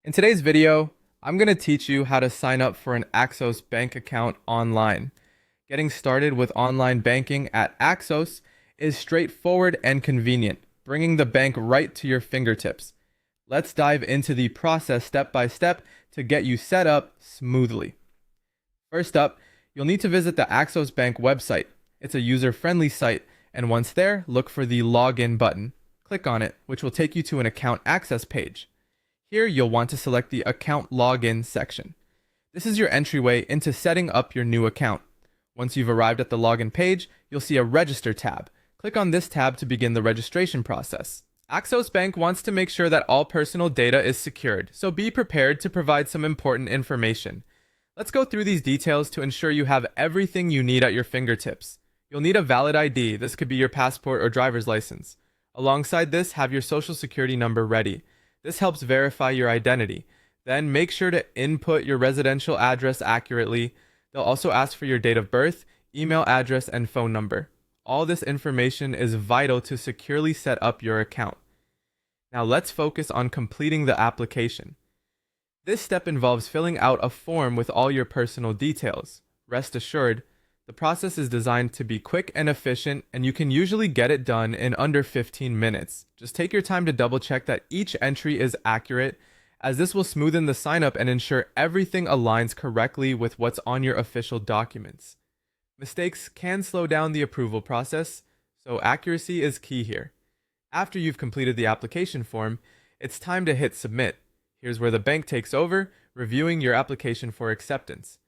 In today's video, I'm going to teach you how to sign up for an Axos Bank account online. Getting started with online banking at Axos is straightforward and convenient, bringing the bank right to your fingertips. Let's dive into the process step by step to get you set up smoothly. First up, you'll need to visit the Axos Bank website. It's a user-friendly site, and once there, look for the Login button. Click on it, which will take you to an account access page. Here, you'll want to select the Account Login section. This is your entryway into setting up your new account. Once you've arrived at the login page, you'll see a Register tab. Click on this tab to begin the registration process. Axos Bank wants to make sure that all personal data is secured, so be prepared to provide some important information. Let's go through these details to ensure you have everything you need at your fingertips. You'll need a valid ID. This could be your passport or driver's license. Alongside this, have your social security number ready. This helps verify your identity. Then make sure to input your residential address accurately. They'll also ask for your date of birth, email address, and phone number. All this information is vital to securely set up your account. Now let's focus on completing the application. This step involves filling out a form with all your personal details. Rest assured, the process is designed to be quick and efficient, and you can usually get it done in under 15 minutes. Just take your time to double check that each entry is accurate, as this will smoothen the sign up and ensure everything aligns correctly with what's on your official documents. Mistakes can slow down the approval process, so accuracy is key here. After you've completed the application form, it's time to hit submit. Here's where the bank takes over, reviewing your application for acceptance.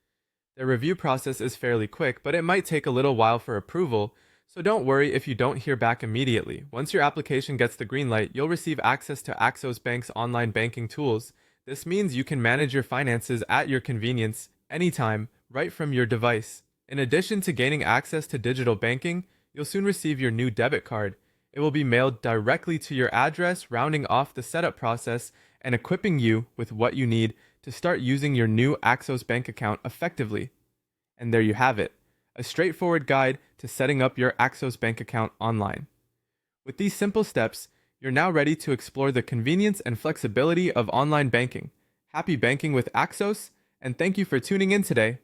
The review process is fairly quick, but it might take a little while for approval, so don't worry if you don't hear back immediately. Once your application gets the green light, you'll receive access to Axos Bank's online banking tools. This means you can manage your finances at your convenience, anytime, right from your device. In addition to gaining access to digital banking, you'll soon receive your new debit card. It will be mailed directly to your address, rounding off the setup process and equipping you with what you need to start using your new Axos Bank account effectively. And there you have it, a straightforward guide to setting up your Axos Bank account online. With these simple steps, you're now ready to explore the convenience and flexibility of online banking. Happy banking with Axos, and thank you for tuning in today.